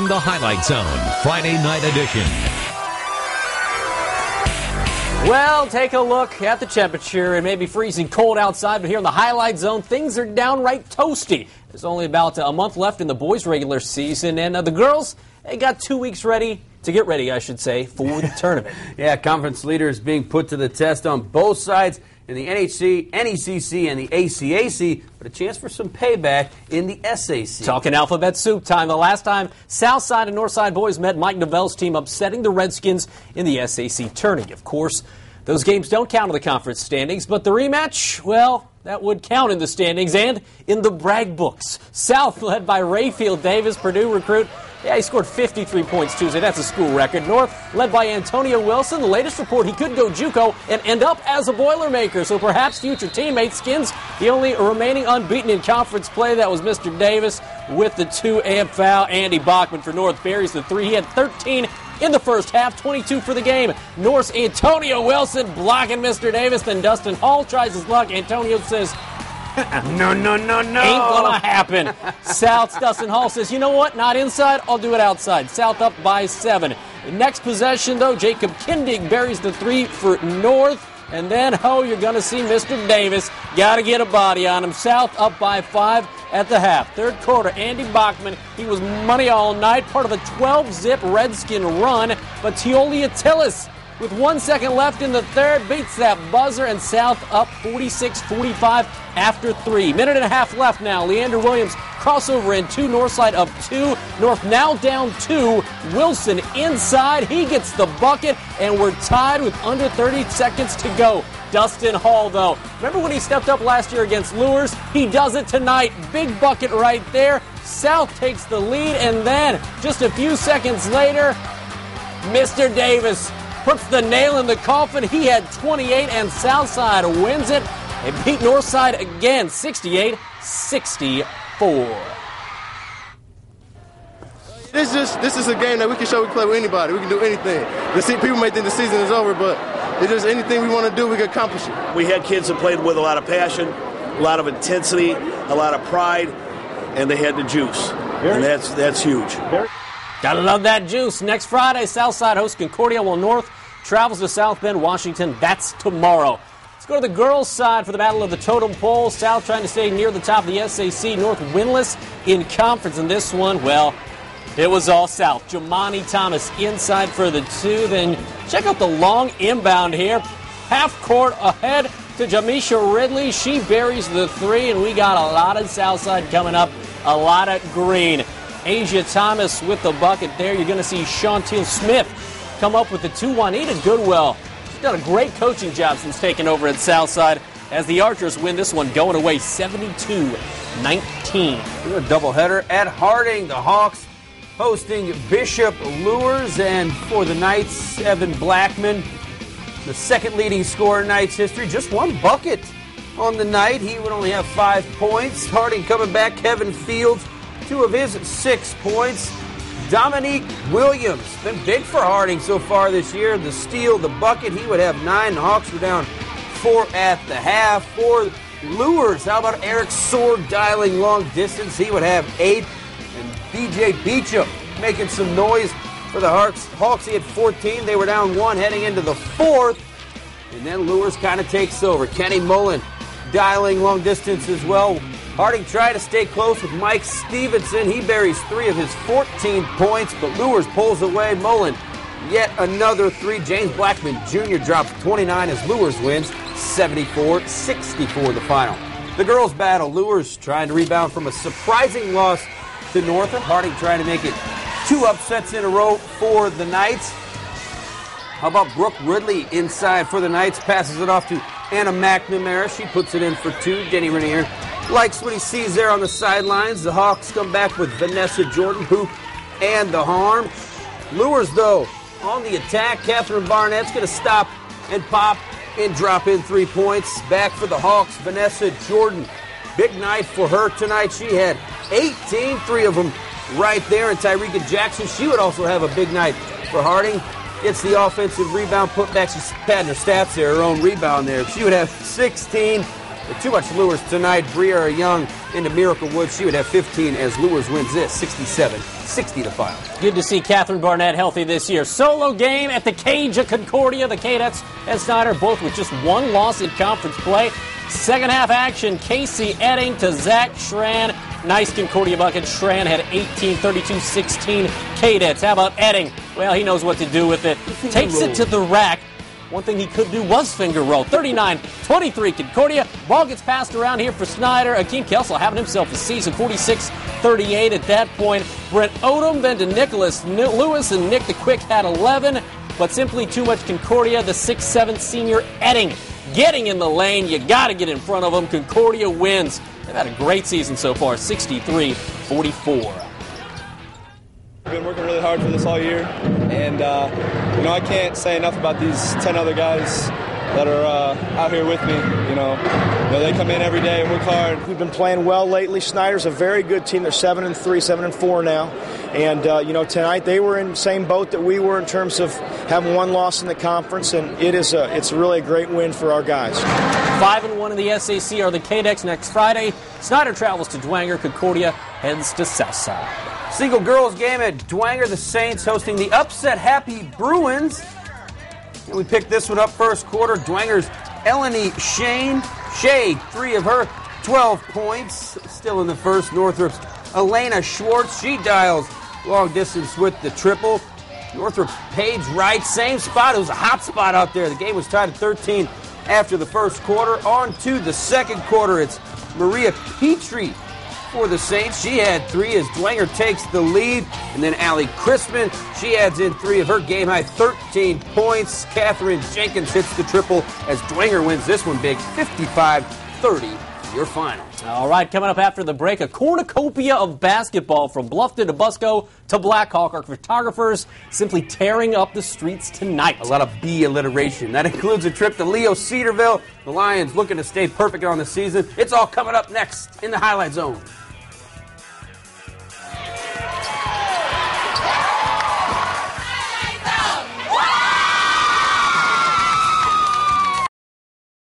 in the Highlight Zone, Friday night edition. Well, take a look at the temperature. It may be freezing cold outside, but here in the Highlight Zone, things are downright toasty. There's only about a month left in the boys' regular season, and the girls, they got 2 weeks for the tournament. Yeah, conference leaders being put to the test on both sides in the NHC, NECC, and the ACAC, but a chance for some payback in the SAC. Talking alphabet soup time. The last time Southside and Northside boys met, Mike Novell's team upsetting the Redskins in the SAC tourney. Of course, those games don't count in the conference standings, but the rematch, well, that would count in the standings and in the brag books. South, led by Rayfield Davis, Purdue recruit. Yeah, he scored 53 points Tuesday. That's a school record. North, led by Antonio Wilson. The latest report, he could go JUCO and end up as a Boilermaker. So perhaps future teammate Skins, the only remaining unbeaten in conference play. That was Mr. Davis with the 2-amp foul. Andy Bachman for North buries the 3. He had 13 in the first half, 22 for the game. North's Antonio Wilson blocking Mr. Davis. Then Dustin Hall tries his luck. Antonio says, No. ain't gonna happen. South's Dustin Hall says, you know what? Not inside. I'll do it outside. South up by 7. The next possession, though, Jacob Kindig buries the 3 for North. And then, you're going to see Mr. Davis. Got to get a body on him. South up by 5 at the half. Third quarter, Andy Bachman, he was money all night. Part of a 12-zip Redskin run. But Tioli Attilis, with 1 second left in the third, beats that buzzer, and South up 46-45 after 3. Minute and a half left now. Leander Williams crossover in 2, Northside up 2. North now down 2. Wilson inside. He gets the bucket, and we're tied with under 30 seconds to go. Dustin Hall, though. Remember when he stepped up last year against Luers? He does it tonight. Big bucket right there. South takes the lead, and then just a few seconds later, Mr. Davis puts the nail in the coffin. He had 28, and Southside wins it. They beat Northside again, 68-64. This is a game that we can show we play with anybody. We can do anything. People may think the season is over, but it's just anything we want to do, we can accomplish it. We had kids that played with a lot of passion, a lot of intensity, a lot of pride, and they had the juice. And that's huge. Gotta love that juice. Next Friday, Southside hosts Concordia, while North travels to South Bend, Washington. That's tomorrow. Let's go to the girls' side for the battle of the totem pole. South trying to stay near the top of the SAC. North winless in conference in this one. Well, it was all South. Jamani Thomas inside for the 2. Then check out the long inbound here. Half court ahead to Jamisha Ridley. She buries the 3, and we got a lot of Southside coming up. A lot of green. Asia Thomas with the bucket there. You're going to see Chantel Smith come up with the 2. Juanita Goodwell, she's done a great coaching job since taking over at Southside as the Archers win this one going away 72-19. A doubleheader at Harding. The Hawks hosting Bishop Luers, and for the Knights, Evan Blackman, the second leading scorer in Knights history, just 1 bucket on the night. He would only have 5 points. Harding coming back, Kevin Fields, 2 of his 6 points. Dominique Williams, been big for Harding so far this year. The steal, the bucket, he would have 9. The Hawks were down 4 at the half. For Luers, how about Eric Sword dialing long distance? He would have 8. And DJ Beecham making some noise for the Hawks. He had 14. They were down 1 heading into the 4th. And then Luers kind of takes over. Kenny Mullen dialing long distance as well. Harding tried to stay close with Mike Stevenson. He buries 3 of his 14 points, but Luers pulls away. Mullen, yet another 3. James Blackman Jr. drops 29 as Luers wins 74-64 the final. The girls battle. Luers trying to rebound from a surprising loss to Northern. Harding trying to make it 2 upsets in a row for the Knights. How about Brooke Ridley inside for the Knights? Passes it off to Anna McNamara. She puts it in for 2. Denny Renier likes what he sees there on the sidelines. The Hawks come back with Vanessa Jordan, hoop, and the harm. Luers, though, on the attack. Catherine Barnett's going to stop and pop and drop in 3 points. Back for the Hawks, Vanessa Jordan. Big night for her tonight. She had 18, 3 of them right there. And Tyreka Jackson, she would also have a big night for Harding. Gets the offensive rebound put back. She's padding her stats there, her own rebound there. She would have 16. Too much Luers tonight. Briara Young into Miracle Woods. She would have 15 as Luers wins this 67-60 the final. Good to see Catherine Barnett healthy this year. Solo game at the cage at Concordia. The Cadettes and Snyder both with just one loss in conference play. Second half action, Casey Edding to Zach Schran. Nice Concordia bucket. Schran had 18, 32, 16 Cadettes. How about Edding? Well, he knows what to do with it. Takes it to the rack. One thing he could do was finger roll. 39-23 Concordia. Ball gets passed around here for Snyder. Akeem Kelsall having himself a season. 46-38 at that point. Brent Odom then to Nicholas Lewis, and Nick the Quick had 11. But simply too much Concordia. The 6'7 senior Edding getting in the lane. You got to get in front of them. Concordia wins. They've had a great season so far. 63-44. We've been working really hard for this all year, and I can't say enough about these 10 other guys that are out here with me. They come in every day and work hard. We've been playing well lately. Snyder's a very good team. They're 7-3, 7-4 now, and tonight they were in the same boat that we were in terms of having one loss in the conference, and it's really a great win for our guys. 5-1 in the SAC are the Cadettes next Friday. Snyder travels to Dwenger. Concordia heads to Southside. Single girls game at Dwenger. The Saints hosting the upset-happy Bruins. And we picked this one up first quarter. Dwenger's Eleni Shea, 3 of her 12 points. Still in the first, Northrop's Elena Schwartz. She dials long distance with the triple. Northrop's Paige Wright, same spot. It was a hot spot out there. The game was tied at 13 after the first quarter. On to the second quarter. It's Maria Petrie for the Saints. She had 3 as Dwenger takes the lead. And then Allie Crispin, she adds in 3 of her game-high 13 points. Catherine Jenkins hits the triple as Dwenger wins this one big, 55-30, your final. All right, coming up after the break, a cornucopia of basketball from Bluffton to Busco to Blackhawk. Our photographers simply tearing up the streets tonight. A lot of B alliteration. That includes a trip to Leo Cedarville. The Lions looking to stay perfect on the season. It's all coming up next in the Highlight Zone.